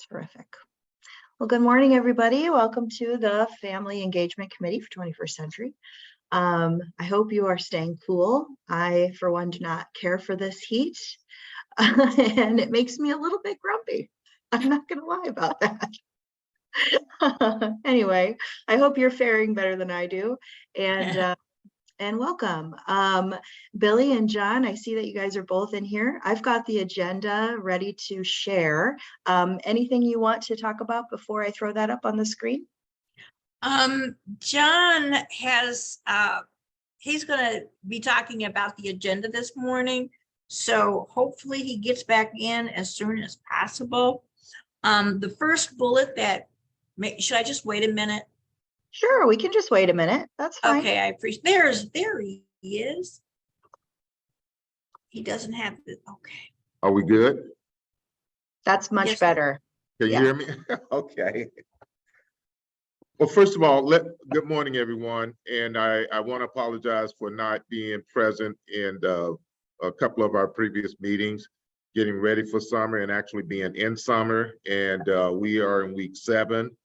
Terrific. Well, good morning, everybody. Welcome to the Family Engagement Committee for 21st Century. I hope you are staying cool. I, for one, do not care for this heat, and it makes me a little bit grumpy. I'm not going to lie about that. Anyway, I hope you're faring better than I do, and welcome. Billy and John, I see that you guys are both in here. I've got the agenda ready to share. Anything you want to talk about before I throw that up on the screen? John has, he's gonna be talking about the agenda this morning. So hopefully he gets back in as soon as possible. The first bullet should I just wait a minute? Sure, we can just wait a minute. That's fine. Okay, I appreciate, there he is. He doesn't have the, okay. Are we good? That's much Yes. better. Can you Yeah. hear me? Okay. Well, first of all, good morning, everyone. And I want to apologize for not being present in a couple of our previous meetings, getting ready for summer and actually being in summer. And we are in week 7.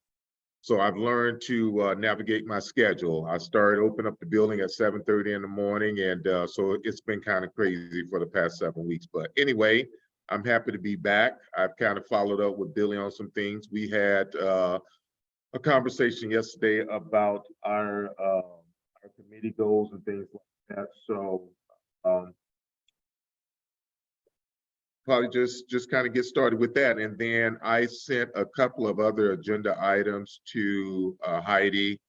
So I've learned to navigate my schedule. I started opening up the building at 7:30 in the morning. And so it's been kind of crazy for the past 7 weeks. But anyway, I'm happy to be back. I've kind of followed up with Billy on some things. We had a conversation yesterday about our committee goals and things like that. So probably just kind of get started with that. And then I sent a couple of other agenda items to Heidi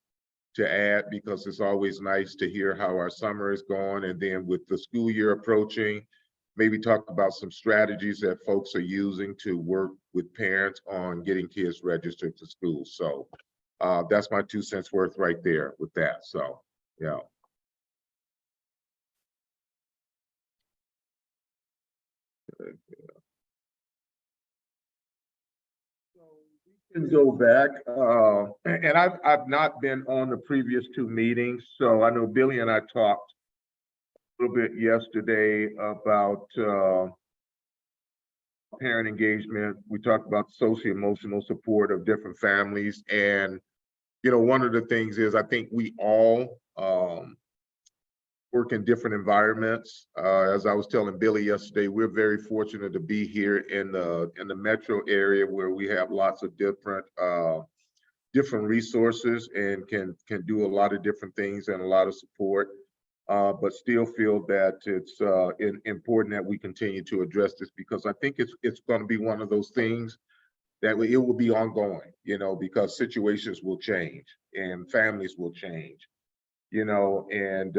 to add, because it's always nice to hear how our summer is going. And then with the school year approaching, maybe talk about some strategies that folks are using to work with parents on getting kids registered to school. So that's my 2 cents worth right there with that. So, yeah. We can go back, and I've not been on the previous 2 meetings, so I know Billy and I talked a little bit yesterday about parent engagement. We talked about socio-emotional support of different families, and one of the things is I think we all work in different environments. As I was telling Billy yesterday, we're very fortunate to be here in the metro area where we have lots of different resources and can do a lot of different things and a lot of support. But still feel that it's important that we continue to address this, because I think it's going to be one of those things that it will be ongoing, because situations will change and families will change. And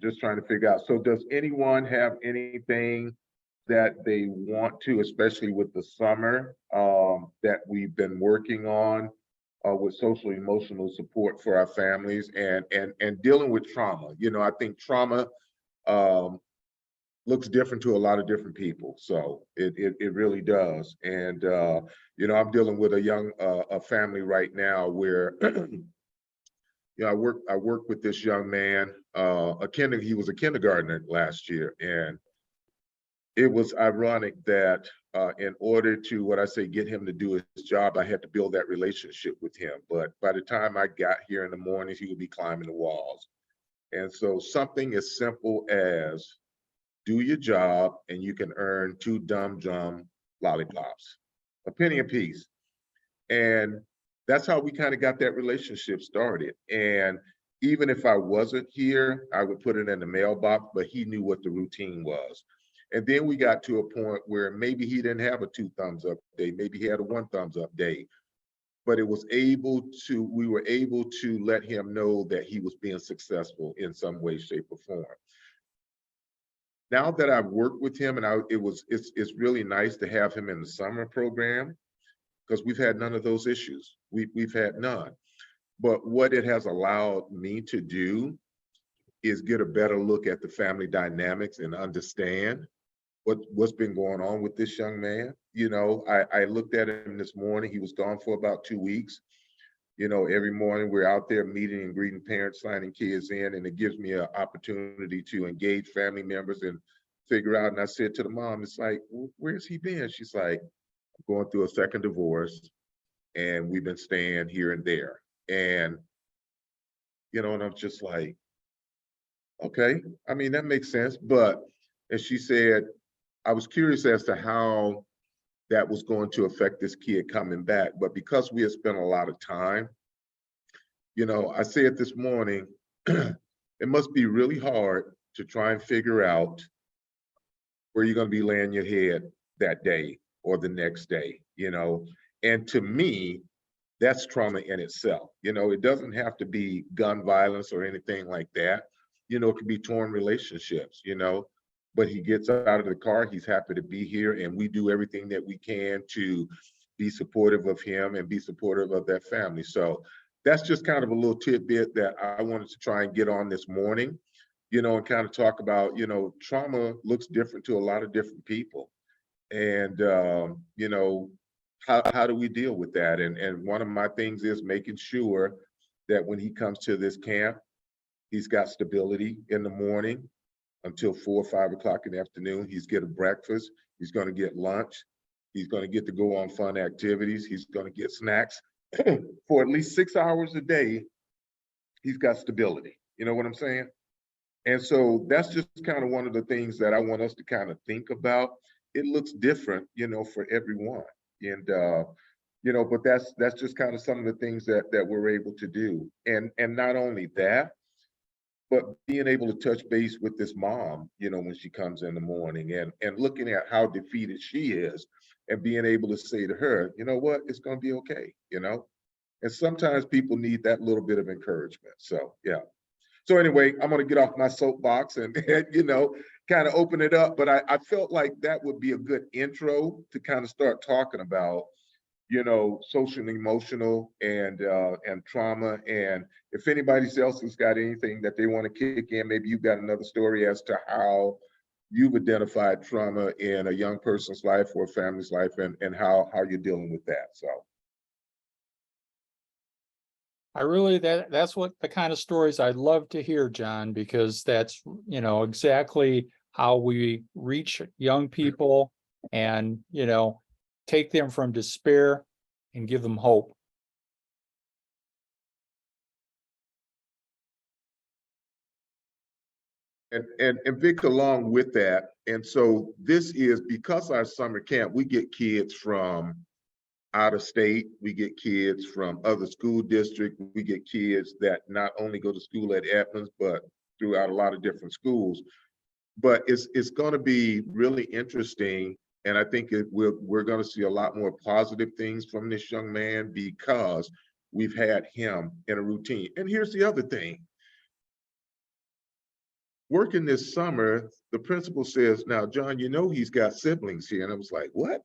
just trying to figure out. So does anyone have anything that they want to, especially with the summer, that we've been working on with social emotional support for our families and dealing with trauma? I think trauma looks different to a lot of different people. So it really does. And I'm dealing with a family right now where I work with this young man. He was a kindergartner last year, and it was ironic that in order to get him to do his job, I had to build that relationship with him. But by the time I got here in the mornings, he would be climbing the walls. And so something as simple as do your job and you can earn 2 Dum Dum lollipops, a penny a piece. And that's how we kind of got that relationship started. And even if I wasn't here, I would put it in the mailbox, but he knew what the routine was. And then we got to a point where maybe he didn't have a 2 thumbs up day, maybe he had a 1 thumbs up day, but we were able to let him know that he was being successful in some way, shape, or form. Now that I've worked with him, and it's really nice to have him in the summer program, because we've had none of those issues. We've had none. But what it has allowed me to do is get a better look at the family dynamics and understand what's been going on with this young man. I looked at him this morning. He was gone for about 2 weeks. Every morning we're out there meeting and greeting parents, signing kids in, and it gives me an opportunity to engage family members and figure out. And I said to the mom, it's like, where's he been? She's like, going through a second divorce, and we've been staying here and there. And, and I'm just like, okay, I mean, that makes sense. But as she said, I was curious as to how that was going to affect this kid coming back. But because we had spent a lot of time, I said this morning, it must be really hard to try and figure out where you're going to be laying your head that day or the next day, And to me, that's trauma in itself. It doesn't have to be gun violence or anything like that. It could be torn relationships, but he gets out of the car, he's happy to be here, and we do everything that we can to be supportive of him and be supportive of that family. So that's just kind of a little tidbit that I wanted to try and get on this morning, and kind of talk about, trauma looks different to a lot of different people. And, how do we deal with that? And one of my things is making sure that when he comes to this camp, he's got stability in the morning until 4 or 5 o'clock in the afternoon. He's getting breakfast. He's going to get lunch. He's going to get to go on fun activities. He's going to get snacks for at least 6 hours a day. He's got stability. You know what I'm saying? And so that's just kind of one of the things that I want us to kind of think about. It looks different, for everyone. And, but that's just kind of some of the things that we're able to do. And not only that, but being able to touch base with this mom, when she comes in the morning and looking at how defeated she is and being able to say to her, you know what, it's going to be okay, And sometimes people need that little bit of encouragement. So, yeah. So anyway, I'm going to get off my soapbox and kind of open it up. But I felt like that would be a good intro to kind of start talking about, social and emotional and trauma. And if anybody else has got anything that they want to kick in, maybe you've got another story as to how you've identified trauma in a young person's life or a family's life and how you're dealing with that. So. That's what the kind of stories I'd love to hear, John, because that's, exactly how we reach young people and, take them from despair and give them hope. And Vic, along with that, and so this is because our summer camp, we get kids from out of state, we get kids from other school districts, we get kids that not only go to school at Edmonds, but throughout a lot of different schools. But it's going to be really interesting, and I think we're going to see a lot more positive things from this young man because we've had him in a routine. And here's the other thing. Working this summer, the principal says, now, John, he's got siblings here. And I was like, what?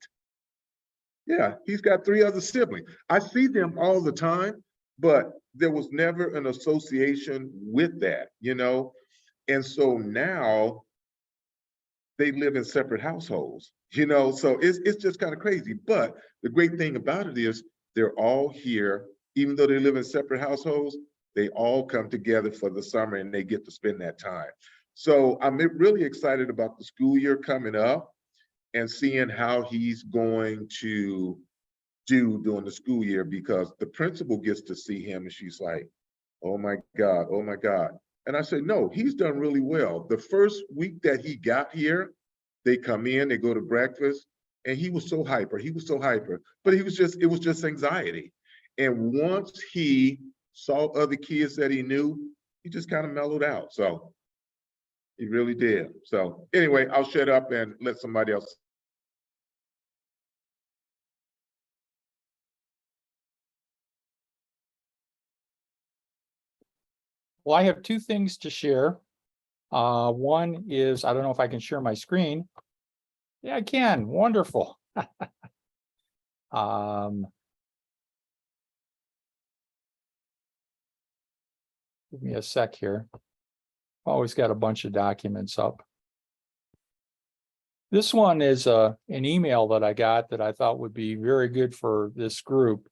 Yeah, he's got 3 other siblings. I see them all the time, but there was never an association with that, And so now they live in separate households, so it's just kind of crazy. But the great thing about it is they're all here, even though they live in separate households, they all come together for the summer and they get to spend that time. So I'm really excited about the school year coming up and seeing how he's going to do during the school year, because the principal gets to see him and she's like, oh my God, oh my God. And I said, no, he's done really well. The first week that he got here, they come in, they go to breakfast, and he was so hyper. But it was just anxiety. And once he saw other kids that he knew, he just kind of mellowed out. So he really did. So anyway, I'll shut up and let somebody else. Well, I have 2 things to share. One is, I don't know if I can share my screen. Yeah, I can. Wonderful. Give me a sec here. Always got a bunch of documents up. This one is an email that I got that I thought would be very good for this group.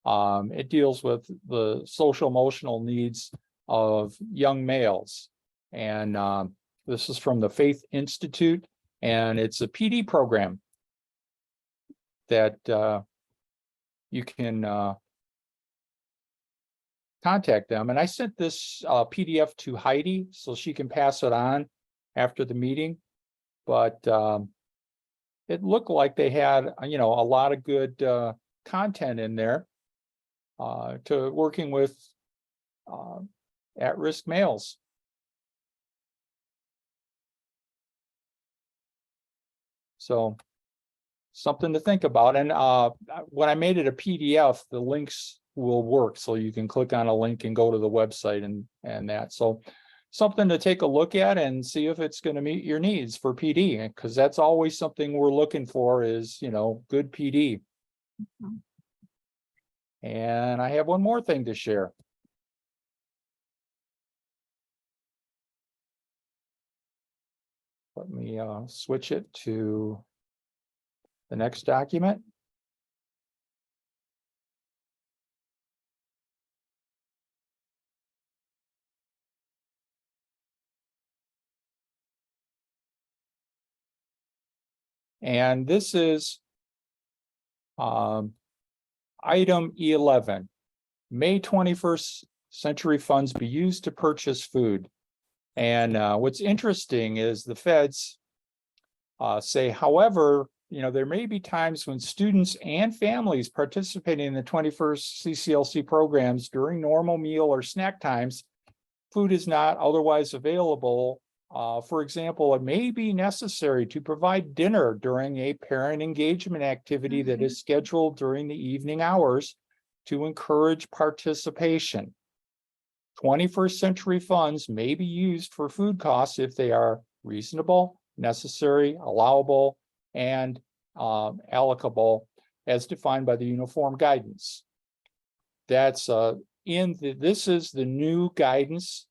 It deals with the social emotional needs of young males. And this is from the Faith Institute, and it's a PD program that you can contact them. And I sent this PDF to Heidi so she can pass it on after the meeting. But it looked like they had, a lot of good content in there to working with at-risk males. So something to think about. And when I made it a PDF, the links will work. So you can click on a link and go to the website and that. So something to take a look at and see if it's going to meet your needs for PD, because that's always something we're looking for is, good PD. And I have one more thing to share. Let me switch it to the next document. And this is item 11. May 21st century funds be used to purchase food. And what's interesting is the feds say, however, there may be times when students and families participating in the 21st CCLC programs during normal meal or snack times, food is not otherwise available. For example, it may be necessary to provide dinner during a parent engagement activity that is scheduled during the evening hours to encourage participation. 21st century funds may be used for food costs if they are reasonable, necessary, allowable, and allocable as defined by the uniform guidance. That's this is the new guidance.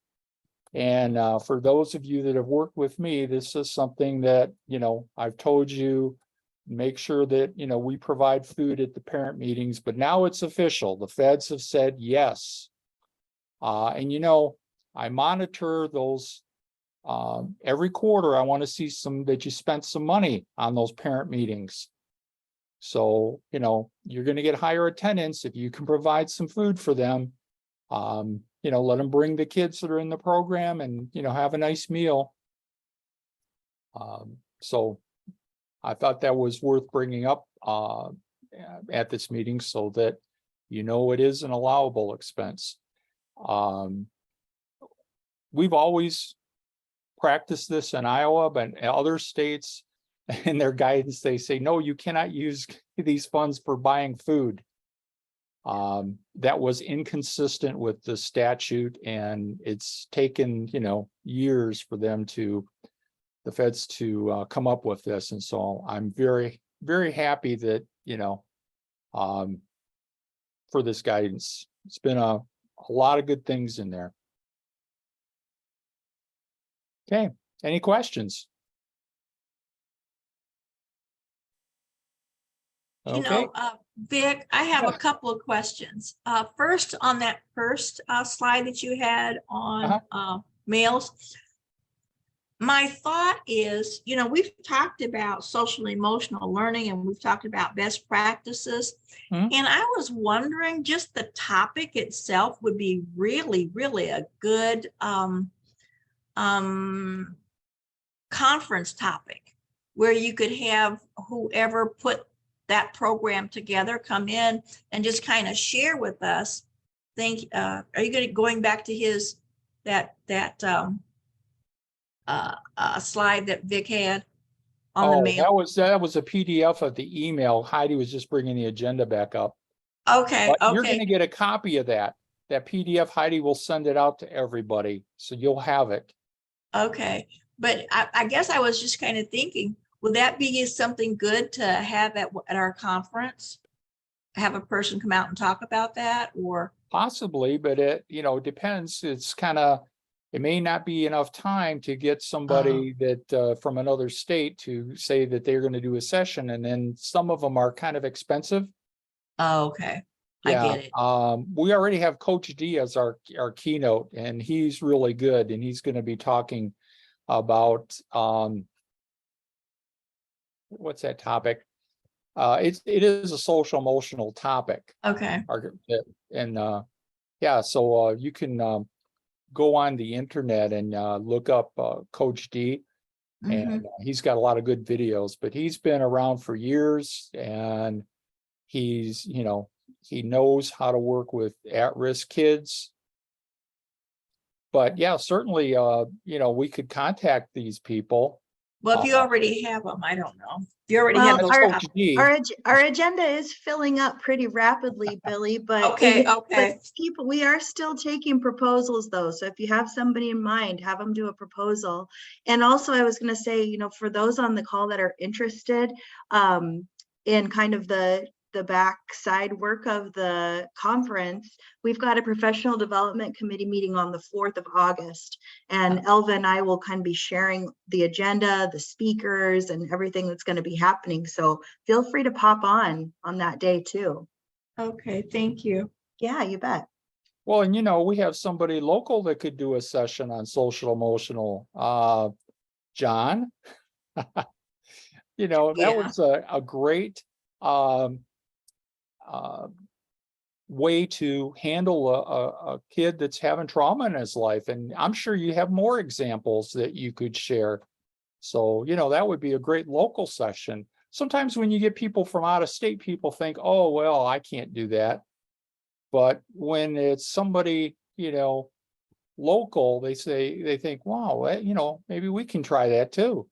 And for those of you that have worked with me, this is something that, I've told you, make sure that, we provide food at the parent meetings, but now it's official. The feds have said yes. And, I monitor those every quarter. I want to see that you spent some money on those parent meetings. So, you're going to get higher attendance if you can provide some food for them. Let them bring the kids that are in the program and, have a nice meal. So I thought that was worth bringing up at this meeting so that, it is an allowable expense. We've always practiced this in Iowa, but in other states in their guidance, they say, no, you cannot use these funds for buying food. That was inconsistent with the statute, and it's taken, years for the feds to come up with this. And so I'm very, very happy that, for this guidance. It's been a lot of good things in there. Okay, any questions? Okay. Vic, I have a couple of questions. First, on that first slide that you had on males, my thought is, we've talked about social and emotional learning, and we've talked about best practices. And I was wondering, just the topic itself would be really, really a good conference topic where you could have whoever put that program together come in and just kind of share with us. Are you going back to his that slide that Vic had on the mail? That was a PDF of the email. Heidi was just bringing the agenda back up. Okay. But you're going to get a copy of that PDF. Heidi will send it out to everybody, so you'll have it. Okay, but I guess I was just kind of thinking, would that be something good to have at our conference? Have a person come out and talk about that, or possibly, but it depends. It's it may not be enough time to get somebody that from another state to say that they're going to do a session, and then some of them are kind of expensive. Oh, okay. Yeah. I get it. We already have Coach D as our keynote, and he's really good, and he's going to be talking about what's that topic? it is a social emotional topic. Okay, And yeah, so you can go on the internet and look up Coach D. And he's got a lot of good videos, but he's been around for years and he's, he knows how to work with at-risk kids. But yeah, certainly, we could contact these people. well, if you already have them, I don't know. If you already Well, have those our- copies. D, Our agenda is filling up pretty rapidly, Billy, but. Okay, but okay. people, we are still taking proposals though. So if you have somebody in mind, have them do a proposal. And also I was gonna say, for those on the call that are interested, in kind of the backside work of the conference, we've got a professional development committee meeting on the 4th of August. And Elva and I will kind of be sharing the agenda, the speakers, and everything that's going to be happening. So feel free to pop on that day too. Okay, thank you. Yeah, you bet. well, and we have somebody local that could do a session on social emotional, John. That Yeah. was a great way to handle a kid that's having trauma in his life. And I'm sure you have more examples that you could share. So, that would be a great local session. Sometimes when you get people from out of state, people think, oh, well, I can't do that. But when it's somebody, local, they think, wow, maybe we can try that too.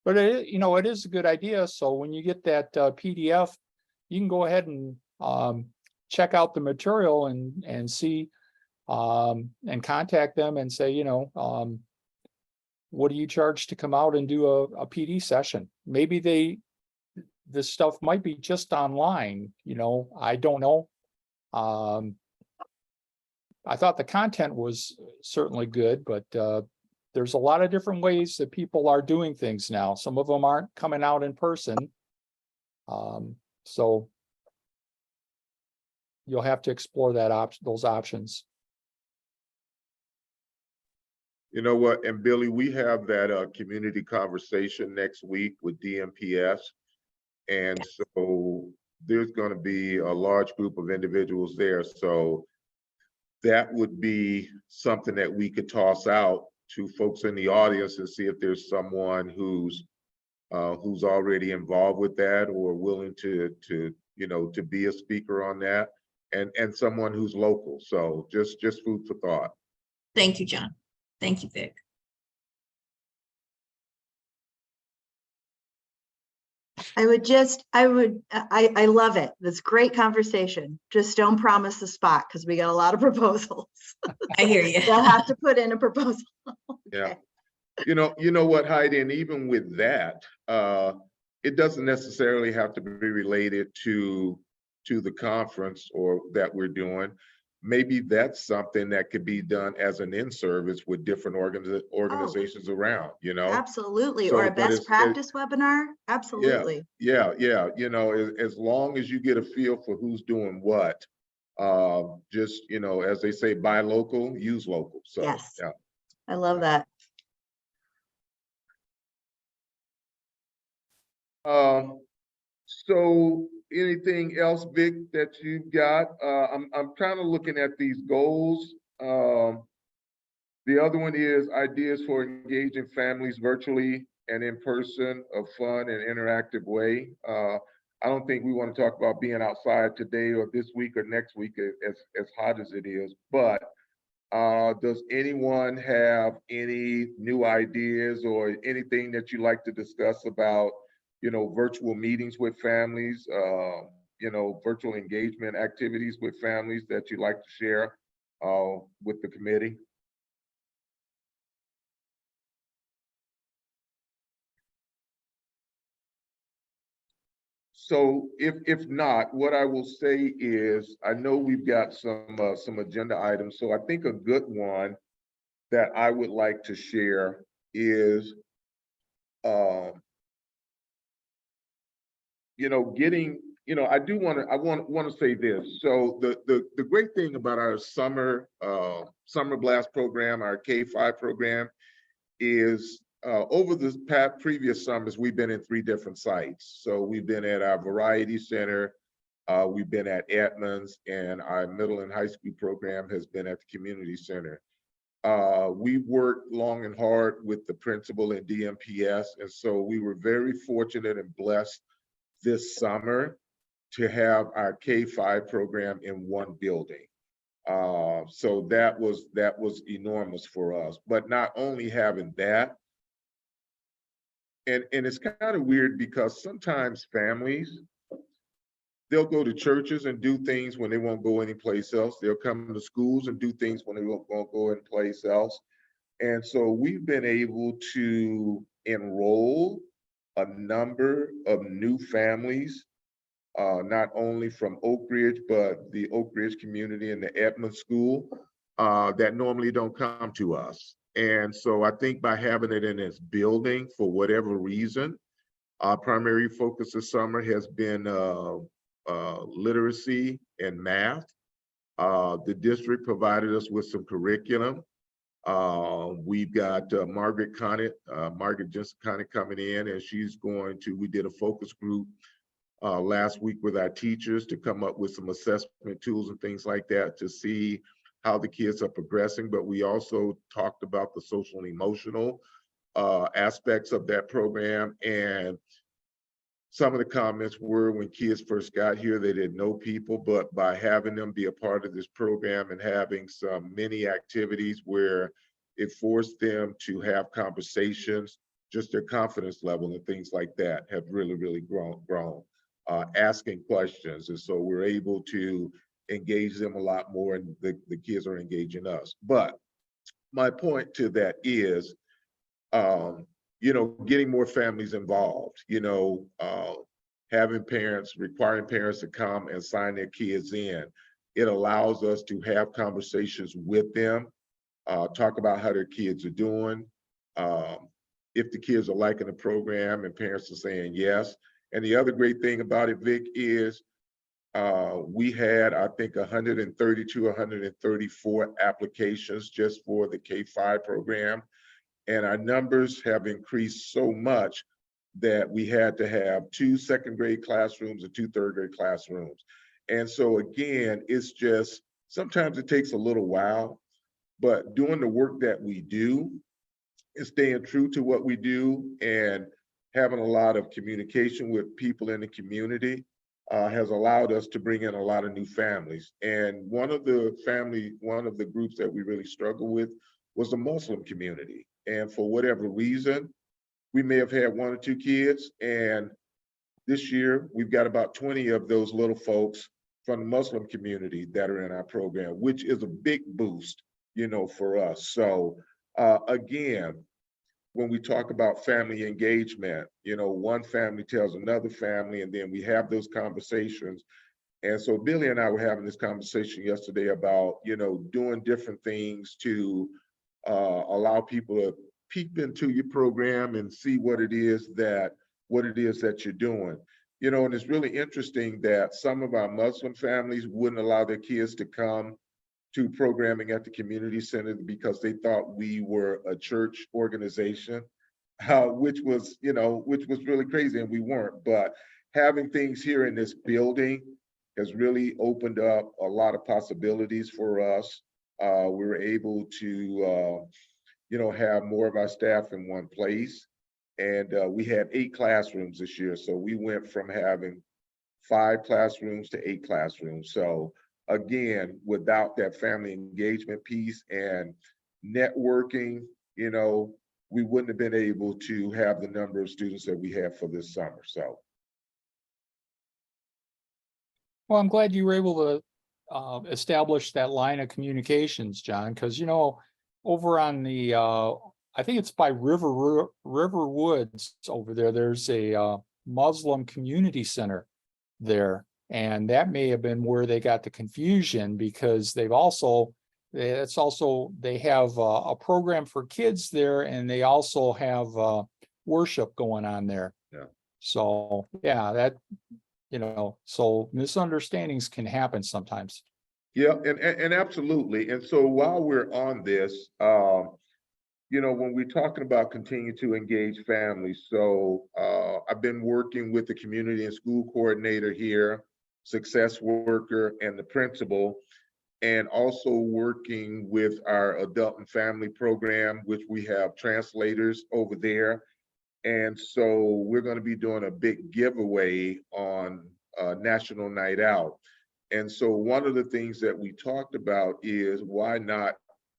But it is a good idea. So when you get that PDF, you can go ahead and check out the material and see and contact them and say, what do you charge to come out and do a PD session? Maybe this stuff might be just online. I don't know. I thought the content was certainly good, but there's a lot of different ways that people are doing things now. Some of them aren't coming out in person. So you'll have to explore those options. You know what? And Billy, we have that community conversation next week with DMPS. And so there's going to be a large group of individuals there. So that would be something that we could toss out to folks in the audience and see if there's someone who's already involved with that or willing to be a speaker on that, and someone who's local. So just food for thought. Thank you, John. Thank you, Vic. I love it. That's great conversation. Just don't promise the spot because we got a lot of proposals. I hear you. They'll have to put in a proposal. Yeah. You know what, Heidi, and even with that, it doesn't necessarily have to be related to the conference or that we're doing. Maybe that's something that could be done as an in-service with different organizations around, Absolutely. So, or a but best practice webinar. Absolutely. Yeah. As long as you get a feel for who's doing what, just, as they say, buy local, use local. So, Yes. yeah. I love that. So anything else, Vic, that you've got? I'm kind of looking at these goals. The other one is ideas for engaging families virtually and in person, a fun and interactive way. I don't think we want to talk about being outside today or this week or next week as hot as it is, but does anyone have any new ideas or anything that you'd like to discuss about, virtual meetings with families, virtual engagement activities with families that you'd like to share with the committee? So if not, what I will say is, I know we've got some agenda items. So I think a good one that I would like to share is, getting, I want to say this. So the great thing about our summer blast program, our K-5 program, is over the previous summers, we've been in 3 different sites. So we've been at our Variety Center, we've been at Edmonds, and our middle and high school program has been at the community center. We worked long and hard with the principal and DMPS, and so we were very fortunate and blessed this summer to have our K-5 program in one building. So that was enormous for us. But not only having that, and it's kind of weird because sometimes families, they'll go to churches and do things when they won't go anyplace else. They'll come to schools and do things when they won't go anyplace else. And so we've been able to enroll a number of new families, not only from Oak Ridge, but the Oak Ridge community and the Edmonds School that normally don't come to us. And so I think by having it in this building, for whatever reason, our primary focus this summer has been literacy and math. The district provided us with some curriculum. We've got Margaret Jensen Conant coming in, and we did a focus group last week with our teachers to come up with some assessment tools and things like that to see how the kids are progressing. But we also talked about the social and emotional aspects of that program. And some of the comments were, when kids first got here, they didn't know people, but by having them be a part of this program and having some mini activities where it forced them to have conversations, just their confidence level and things like that have really, really grown, asking questions. And so we're able to engage them a lot more, and the kids are engaging us. But my point to that is, getting more families involved, having parents, requiring parents to come and sign their kids in. It allows us to have conversations with them, talk about how their kids are doing, if the kids are liking the program, and parents are saying yes. And the other great thing about it, Vic, is we had, I think, 132, 134 applications just for the K-5 program. And our numbers have increased so much that we had to have 2 second grade classrooms and 2 third grade classrooms. And so again, it's just, sometimes it takes a little while, but doing the work that we do and staying true to what we do and having a lot of communication with people in the community has allowed us to bring in a lot of new families. And one of the groups that we really struggle with was the Muslim community. And for whatever reason, we may have had 1 or 2 kids. And this year, we've got about 20 of those little folks from the Muslim community that are in our program, which is a big boost, for us. So again, when we talk about family engagement, one family tells another family, and then we have those conversations. And so Billy and I were having this conversation yesterday about, doing different things to allow people to peek into your program and see what it is that you're doing. And it's really interesting that some of our Muslim families wouldn't allow their kids to come to programming at the community center because they thought we were a church organization, which was really crazy, and we weren't. But having things here in this building has really opened up a lot of possibilities for us. We were able to, have more of our staff in one place. And we had 8 classrooms this year. So we went from having 5 classrooms to 8 classrooms. So again, without that family engagement piece and networking, we wouldn't have been able to have the number of students that we have for this summer. So. Well, I'm glad you were able to establish that line of communications, John, because, over on the, I think it's by River Woods over there, there's a Muslim community center there. And that may have been where they got the confusion, because they have a program for kids there, and they also have worship going on there. Yeah. So, yeah, so misunderstandings can happen sometimes. Yeah, and absolutely. And so while we're on this, you know, when we're talking about continue to engage families, so I've been working with the community and school coordinator here, success worker, and the principal, and also working with our adult and family program, which we have translators over there. And so we're going to be doing a big giveaway on National Night Out. And so one of the things that we talked about is why not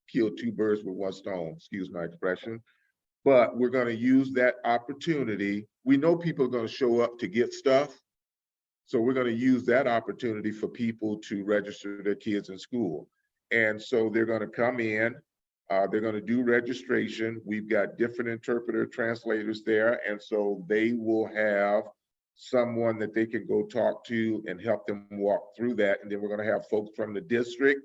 kill two birds with one stone, excuse my expression. But we're going to use that opportunity. We know people are going to show up to get stuff. So we're going to use that opportunity for people to register their kids in school. And so they're going to come in, they're going to do registration. We've got different interpreter translators there. And so they will have someone that they can go talk to and help them walk through that. And then we're going to have folks from the district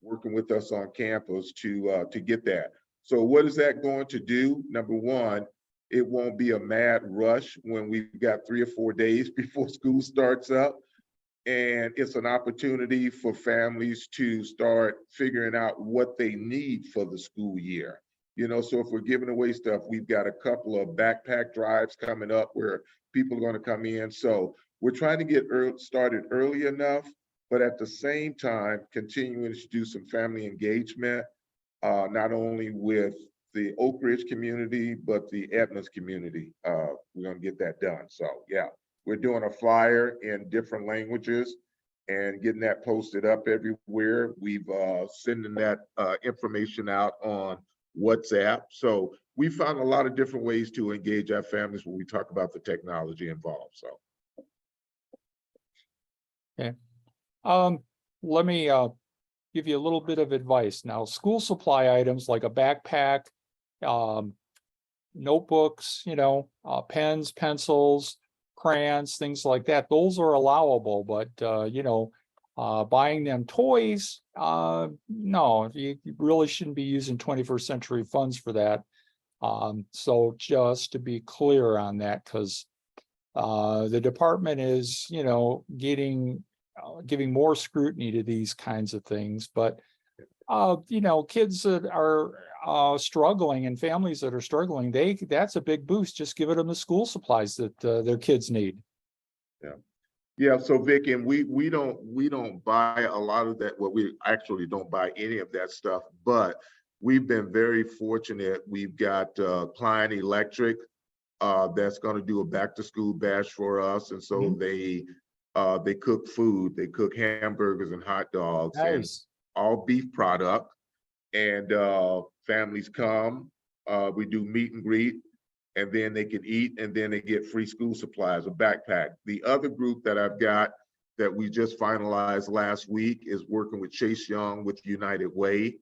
working with us on campus to get that. So what is that going to do? Number one, it won't be a mad rush when we've got 3 or 4 days before school starts up. And it's an opportunity for families to start figuring out what they need for the school year. You know, so if we're giving away stuff, we've got a couple of backpack drives coming up where people are going to come in. So we're trying to get started early enough, but at the same time, continuing to do some family engagement, not only with the Oak Ridge community, but the Edmonds community. We're going to get that done. So yeah, we're doing a flyer in different languages and getting that posted up everywhere. We've sending that information out on WhatsApp. So we found a lot of different ways to engage our families when we talk about the technology involved. So. Okay. Let me give you a little bit of advice. Now, school supply items like a backpack, notebooks, pens, pencils, crayons, things like that, those are allowable, but buying them toys, no, you really shouldn't be using 21st century funds for that. So just to be clear on that, because the department is, giving more scrutiny to these kinds of things, but kids that are struggling and families that are struggling, that's a big boost. Just give them the school supplies that their kids need. Yeah, so Vic, and we don't buy a lot of that. Well, we actually don't buy any of that stuff, but we've been very fortunate. We've got Klein Electric that's going to do a back to school bash for us, and so they cook food. They cook hamburgers and hot dogs. Nice. And all beef product, and families come. We do meet and greet, and then they can eat, and then they get free school supplies, a backpack. The other group that I've got that we just finalized last week is working with Chase Young with United Way.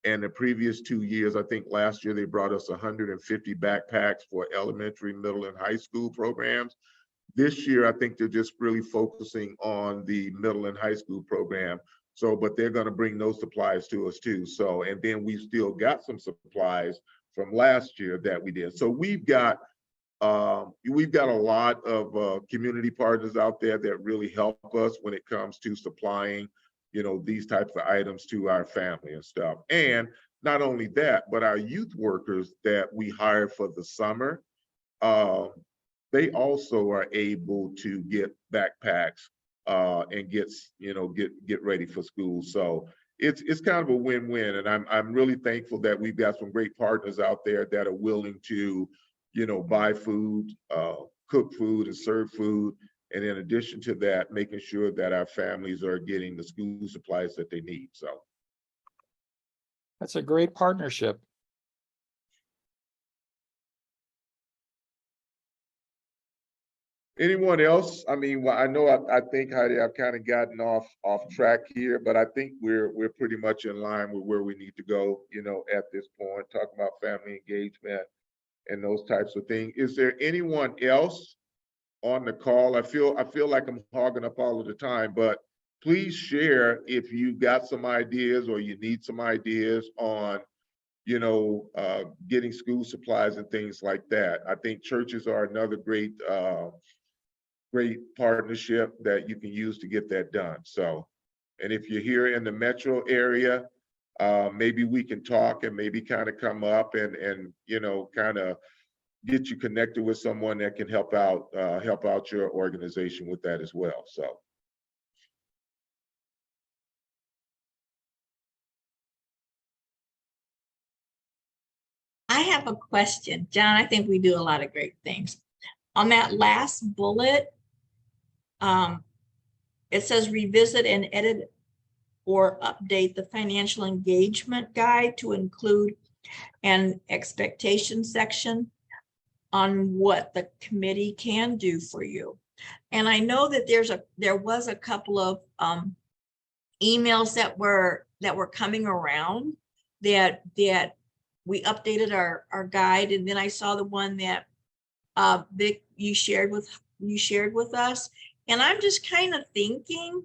And the previous 2 years, I think last year they brought us 150 backpacks for elementary, middle, and high school programs. This year, I think they're just really focusing on the middle and high school program. So, but they're going to bring those supplies to us too. So, and then we've still got some supplies from last year that we did. So we've got a lot of community partners out there that really help us when it comes to supplying, these types of items to our family and stuff. And not only that, but our youth workers that we hire for the summer, they also are able to get backpacks and get ready for school. So it's kind of a win-win, and I'm really thankful that we've got some great partners out there that are willing to, buy food, cook food, and serve food, and in addition to that, making sure that our families are getting the school supplies that they need. So that's a great partnership. anyone else? I mean, well, I know I think Heidi, I've kind of gotten off track here, but I think we're pretty much in line with where we need to go, at this point, talking about family engagement and those types of things. Is there anyone else on the call? I feel like I'm hogging up all of the time, but please share if you got some ideas or you need some ideas on getting school supplies and things like that. I think churches are another great partnership that you can use to get that done. So, and if you're here in the metro area, maybe we can talk and maybe kind of come up and you know, kind of get you connected with someone that can help out your organization with that as well. So. I have a question, John. I think we do a lot of great things. On that last bullet, it says revisit and edit or update the financial engagement guide to include an expectation section on what the committee can do for you. And I know that there was a couple of emails that were coming around that we updated our guide, and then I saw the one that Vic you shared with us, and I'm just kind of thinking,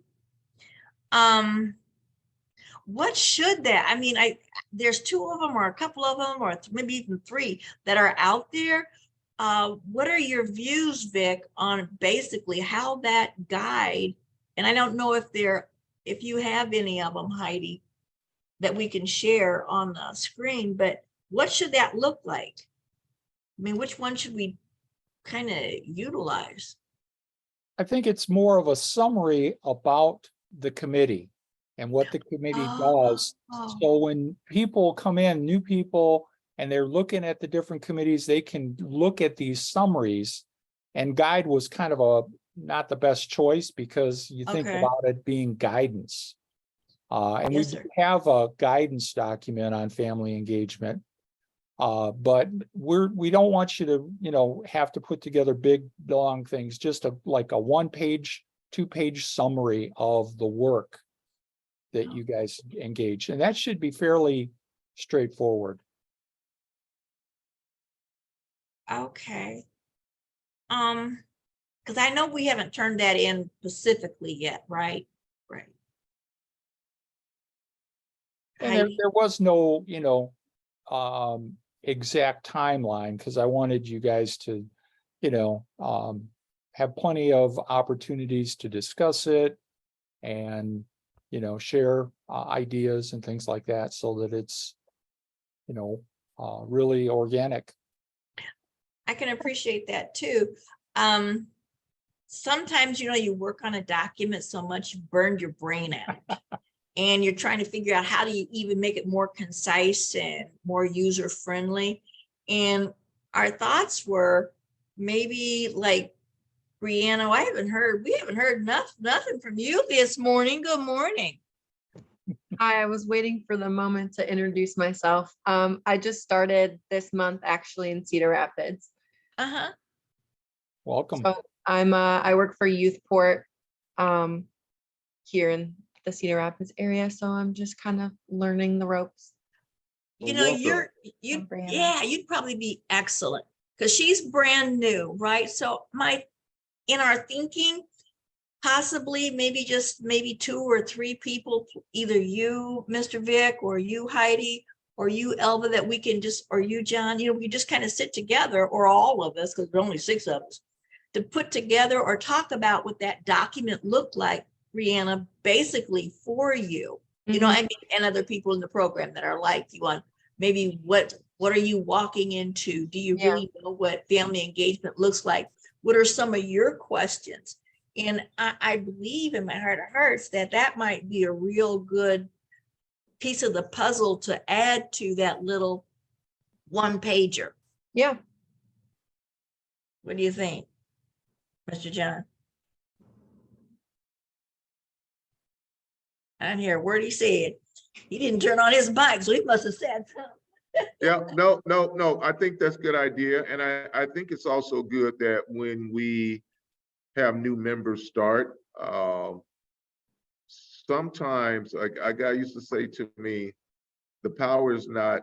what should that? I mean, there's two of them or a couple of them or maybe even three that are out there. What are your views, Vic, on basically how that guide? And I don't know if you have any of them, Heidi, that we can share on the screen, but what should that look like? I mean, which one should we kind of utilize? I think it's more of a summary about the committee and what the committee does. So when people come in, new people, and they're looking at the different committees, they can look at these summaries. And guide was kind of not the best choice because you think about it being guidance. And Yes, we sir. have a guidance document on family engagement. But we don't want you to, you know, have to put together big, long things, just like a 1-page, 2-page summary of the work that you guys engage. And that should be fairly straightforward. Okay. Because I know we haven't turned that in specifically yet, right? Right. And there was no, you know, exact timeline because I wanted you guys to, you know, have plenty of opportunities to discuss it and, you know, share ideas and things like that so that it's, you know, really organic. I can appreciate that too. Sometimes, you know, you work on a document so much you burned your brain out. And you're trying to figure out how do you even make it more concise and more user friendly. And our thoughts were maybe like, Brianna, we haven't heard nothing from you this morning. Good morning. Hi, I was waiting for the moment to introduce myself. I just started this month actually in Cedar Rapids. Uh-huh. Welcome. So I work for Youthport here in the Cedar Rapids area. So I'm just kind of learning the ropes. You know, you'd probably be excellent because she's brand new, right? So in our thinking, possibly maybe 2 or 3 people, either you, Mr. Vic, or you, Heidi, or you, Elva, that we can or you, John, you know, we just kind of sit together, or all of us, because there's only 6 of us, to put together or talk about what that document looked like, Brianna, basically for you. You know, I mean, and other people in the program that are like you on maybe what are you walking into? Do you really know what family engagement looks like? What are some of your questions? And I believe in my heart of hearts that might be a real good piece of the puzzle to add to that little 1-pager. Yeah. What do you think, Mr. John? I'm here. Word he said. He didn't turn on his mic, so he must have said something. Yeah, no. I think that's a good idea. And I think it's also good that when we have new members start, sometimes a guy used to say to me, the power is not,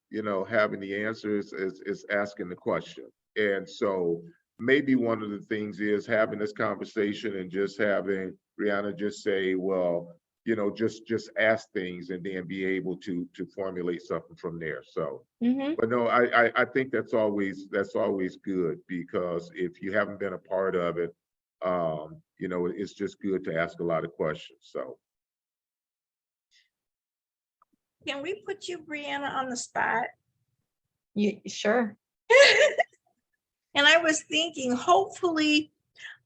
you know, having the answers, is asking the question. And so maybe one of the things is having this conversation and just having Brianna just say, well, you know, just ask things and then be able to formulate something from there. So, but no, I think that's always good, because if you haven't been a part of it, you know, it's just good to ask a lot of questions. So. Can we put you, Brianna, on the spot? You sure? And I was thinking, hopefully,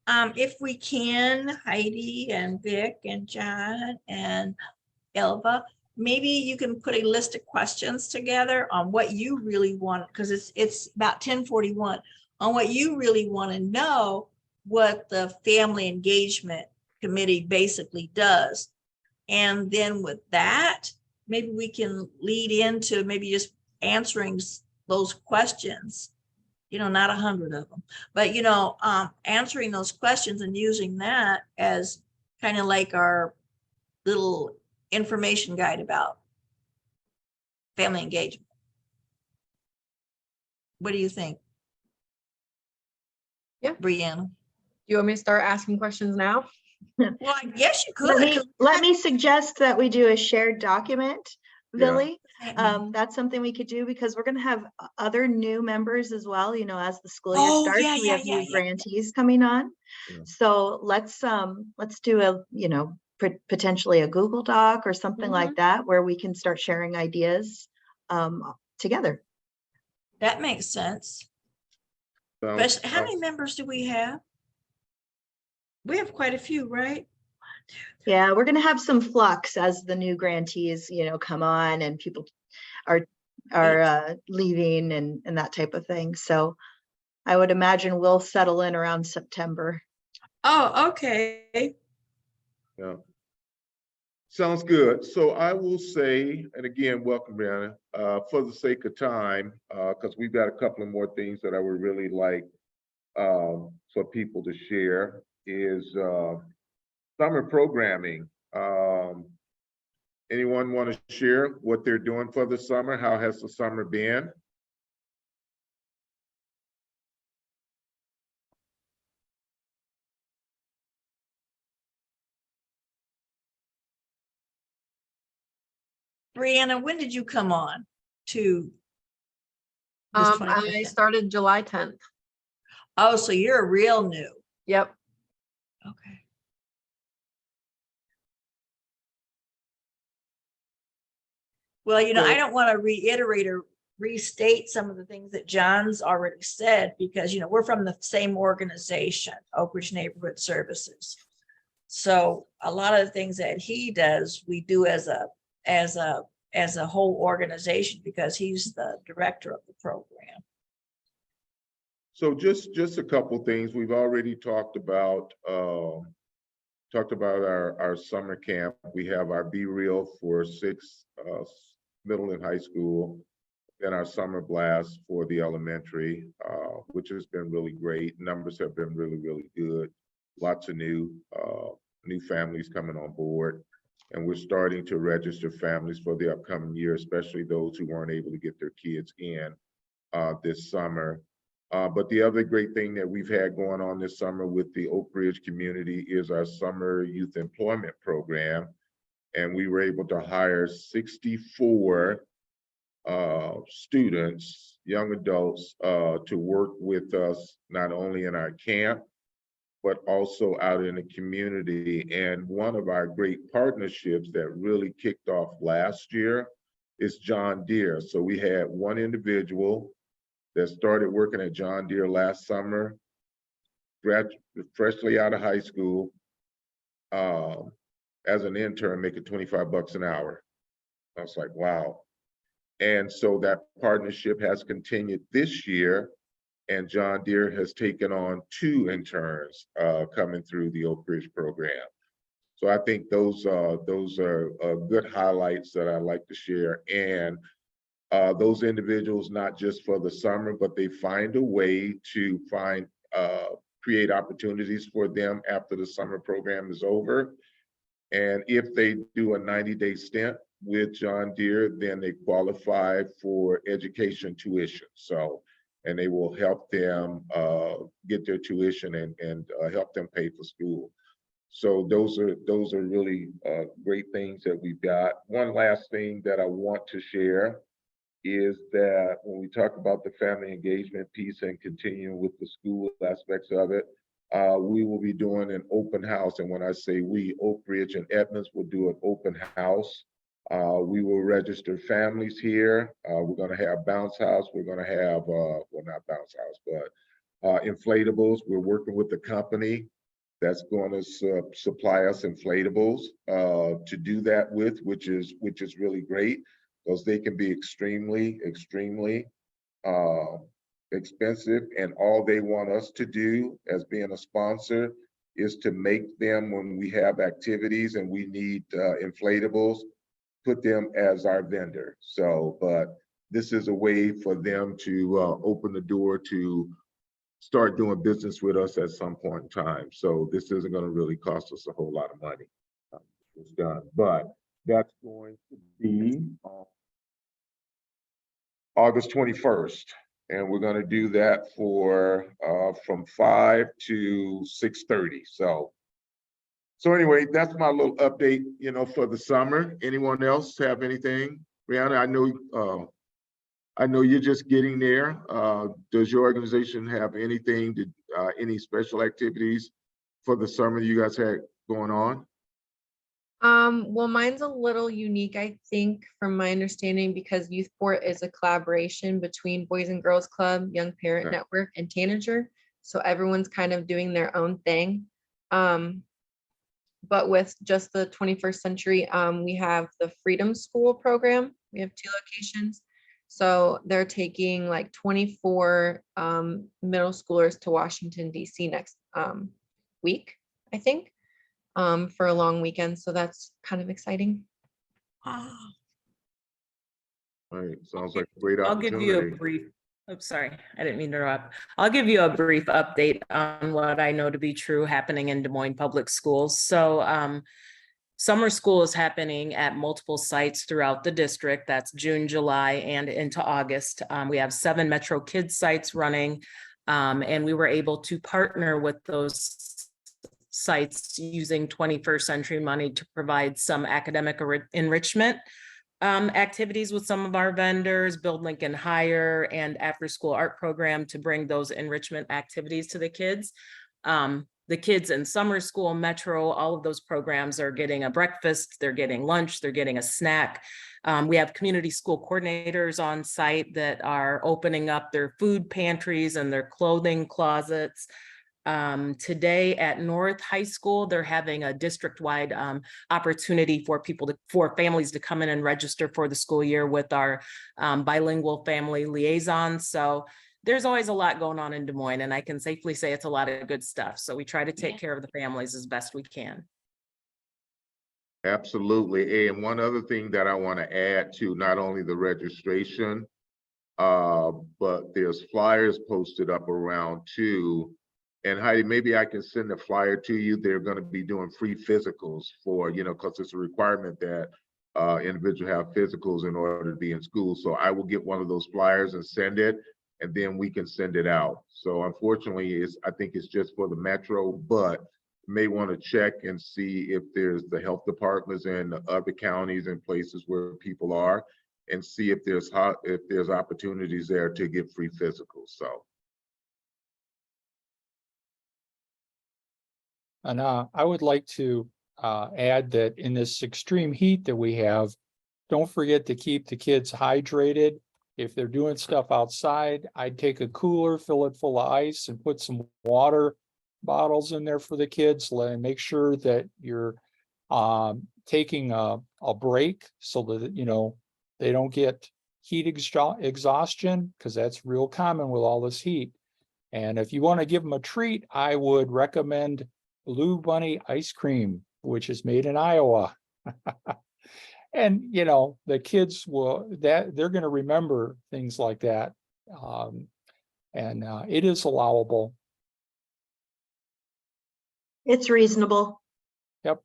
if we can, Heidi and Vic and John and Elva, maybe you can put a list of questions together on what you really want, because it's about 10:41, on what you really want to know, what the Family Engagement Committee basically does. And then with that, maybe we can lead into maybe just answering those questions, not 100 of them, but, answering those questions and using that as kind of like our little information guide about family engagement. What do you think? Yeah. Brianna? Do you want me to start asking questions now? Well, I guess you could. Let me suggest that we do a shared document, Yeah. Billy. That's something we could do because we're gonna have other new members as well, as the school year Oh, starts. yeah, We yeah, have yeah, new yeah. grantees coming on. Yeah. So let's do a, potentially a Google Doc or something like that where we can start sharing ideas together. That makes sense. Sounds- But how many members do we have? We have quite a few, right? Yeah, we're gonna have some flux as the new grantees, come on and people are leaving and that type of thing. So I would imagine we'll settle in around September. Oh, okay. Yeah. Sounds good. So I will say, and again, welcome, Brianna, for the sake of time, because we've got a couple of more things that I would really like for people to share is summer programming. Anyone want to share what they're doing for the summer? How has the summer been? Brianna, when did you come on to this I 21st? started July 10th. Oh, so you're real new. Yep. Okay. Well, I don't want to reiterate or restate some of the things that John's already said because, we're from the same organization, Oak Ridge Neighborhood Services. So a lot of the things that he does, we do as a whole organization because he's the director of the program. So just a couple things. We've already talked about our summer camp. We have our Be Real for 6 middle and high school, and our summer blast for the elementary, which has been really great. Numbers have been really, really good. Lots of new families coming on board. And we're starting to register families for the upcoming year, especially those who weren't able to get their kids in this summer. But the other great thing that we've had going on this summer with the Oak Ridge community is our summer youth employment program. And we were able to hire 64 students, young adults, to work with us, not only in our camp, but also out in the community. And one of our great partnerships that really kicked off last year is John Deere. So we had one individual that started working at John Deere last summer, freshly out of high school, as an intern, making $25 an hour. I was like, wow. And so that partnership has continued this year, and John Deere has taken on 2 interns coming through the Oak Ridge program. So I think those are good highlights that I like to share. And those individuals, not just for the summer, but they find a way to create opportunities for them after the summer program is over. And if they do a 90-day stint with John Deere, then they qualify for education tuition. So, and they will help them get their tuition and help them pay for school. So those are really great things that we've got. One last thing that I want to share is that when we talk about the family engagement piece and continuing with the school aspects of it, we will be doing an open house. And when I say we, Oak Ridge and Edmonds will do an open house We will register families here. We're gonna have bounce house. We're gonna have, well, not bounce house, but inflatables. We're working with the company that's going to supply us inflatables to do that with, which is really great, because they can be extremely expensive, and all they want us to do as being a sponsor is to make them, when we have activities and we need inflatables, put them as our vendor. So, but this is a way for them to open the door to start doing business with us at some point in time. So this isn't going to really cost us a whole lot of money. It's done, but that's going to be August 21st. And we're going to do that for from 5 to 6:30. So anyway, that's my little update, you know, for the summer. Anyone else have anything? Brianna, I know you're just getting there. Does your organization have anything to any special activities for the summer you guys had going on? Well, mine's a little unique, I think, from my understanding, because Youthport is a collaboration between Boys and Girls Club, Young Parent Okay. Network, and Tanager. So everyone's kind of doing their own thing. But with just the 21st century, we have the Freedom School program. We have 2 locations. So they're taking like 24 middle schoolers to Washington, DC next week, I think, for a long weekend. So that's kind of exciting. Ah, All right, sounds like a great I'll opportunity. give you a brief, oh, sorry, I didn't mean to interrupt. I'll give you a brief update on what I know to be true happening in Des Moines Public Schools. So summer school is happening at multiple sites throughout the district. That's June, July, and into August. We have 7 Metro Kids sites running, and we were able to partner with those sites using 21st century money to provide some academic enrichment activities with some of our vendors, Build Lincoln Higher and After School Art Program, to bring those enrichment activities to the kids. The kids in summer school, Metro, all of those programs are getting a breakfast, they're getting lunch, they're getting a snack. We have community school coordinators on site that are opening up their food pantries and their clothing closets. Today at North High School, they're having a district-wide opportunity for families to come in and register for the school year with our bilingual family liaisons. So there's always a lot going on in Des Moines, and I can safely say it's a lot of good stuff. So we try to take care of the families as best we can. Absolutely. And one other thing that I want to add to not only the registration, but there's flyers posted up around too. And Heidi, maybe I can send a flyer to you. They're going to be doing free physicals for, you know, because it's a requirement that individuals have physicals in order to be in school. So I will get one of those flyers and send it, and then we can send it out. So unfortunately, I think it's just for the Metro, but you may want to check and see if there's the health departments in other counties and places where people are, and see if there's opportunities there to get free physicals. So. And I would like to add that in this extreme heat that we have, don't forget to keep the kids hydrated. If they're doing stuff outside, I'd take a cooler, fill it full of ice, and put some water bottles in there for the kids. And make sure that you're taking a break so that, you know, they don't get heat exhaustion, because that's real common with all this heat. And if you want to give them a treat, I would recommend Blue Bunny ice cream, which is made in Iowa. And, you know, the kids they're going to remember things like that. And it is allowable. It's reasonable. Yep.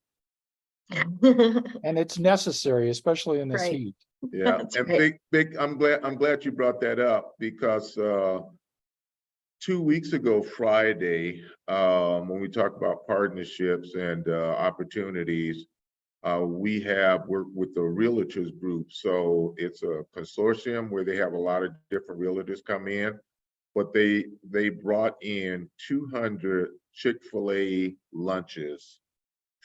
That's And it's necessary, especially in this Right. heat. Yeah, That's and right. big, I'm glad you brought that up, because 2 weeks ago, Friday, when we talk about partnerships and opportunities, we have worked with the realtors group. So it's a consortium where they have a lot of different realtors come in, but they brought in 200 Chick-fil-A lunches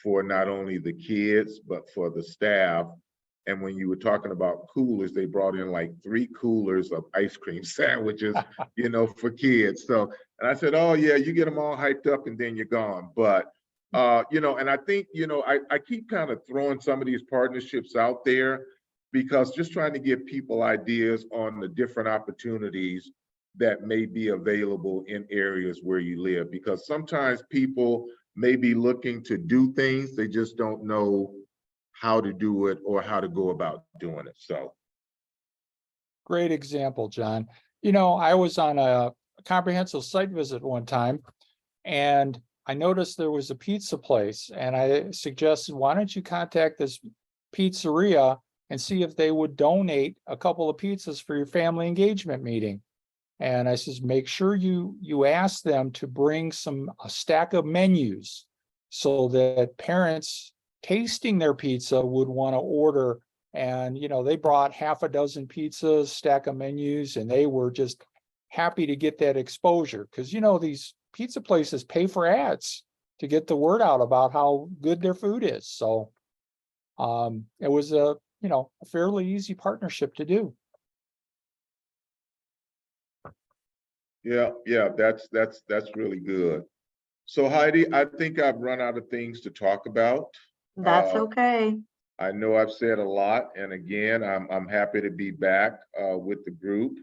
for not only the kids, but for the staff. And when you were talking about coolers, they brought in like 3 coolers of ice cream sandwiches, you know, for kids. So, and I said, oh yeah, you get them all hyped up and then you're gone. But, you know, and I think, you know, I keep kind of throwing some of these partnerships out there because just trying to give people ideas on the different opportunities that may be available in areas where you live. Because sometimes people may be looking to do things, they just don't know how to do it or how to go about doing it. So Great example, John. You know, I was on a comprehensive site visit one time and I noticed there was a pizza place and I suggested, why don't you contact this pizzeria and see if they would donate a couple of pizzas for your family engagement meeting. And I says, make sure you ask them to bring a stack of menus so that parents tasting their pizza would want to order. And, you know, they brought half a dozen pizzas, stack of menus, and they were just happy to get that exposure. Because, you know, these pizza places pay for ads to get the word out about how good their food is. So it was a fairly easy partnership to do. yeah, that's really good. So Heidi, I think I've run out of things to talk about. That's Uh, okay. I know I've said a lot, and again, I'm happy to be back with the group.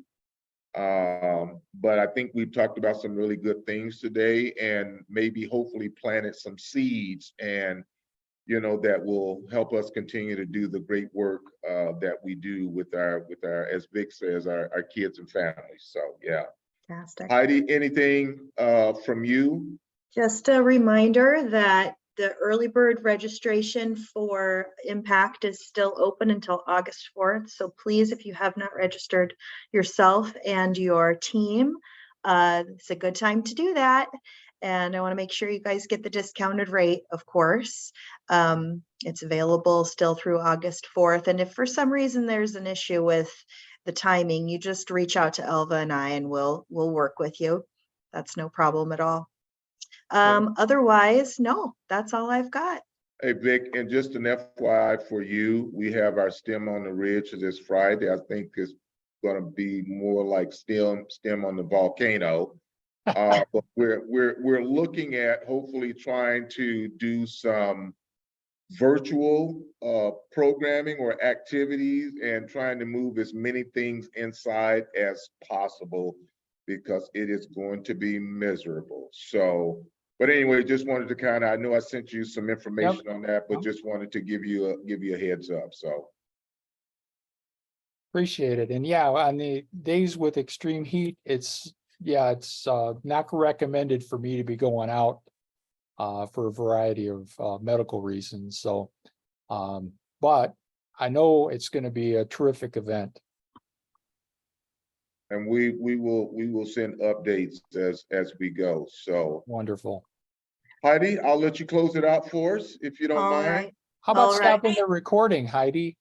But I think we've talked about some really good things today, and maybe hopefully planted some seeds, and you know, that will help us continue to do the great work that we do with our, as Vic says, our kids and families. So yeah, Fantastic. Heidi, anything from you? Just a reminder that the early bird registration for Impact is still open until August 4th. So please, if you have not registered yourself and your team, it's a good time to do that. And I want to make sure you guys get the discounted rate, of course. It's available still through August 4th. And if for some reason there's an issue with the timing, you just reach out to Elva and I and we'll work with you. That's no problem at all. Otherwise, no, that's all I've got. Hey, Vic, and just an FYI for you, we have our STEM on the Ridge this Friday. I think it's going to be more like STEM on the volcano. But we're looking at hopefully trying to do some virtual programming or activities and trying to move as many things inside as possible because it is going to be miserable. So, but anyway, just wanted to kind of, I know I sent you some information on that, but just wanted to give you a heads up. So Appreciate it. And yeah, on the days with extreme heat, it's not recommended for me to be going out for a variety of medical reasons. So, but I know it's going to be a terrific event. and we will send updates as we go. So Wonderful. Heidi, I'll let you close it out for us if you don't All mind. right. How about All right. stopping the recording, Heidi?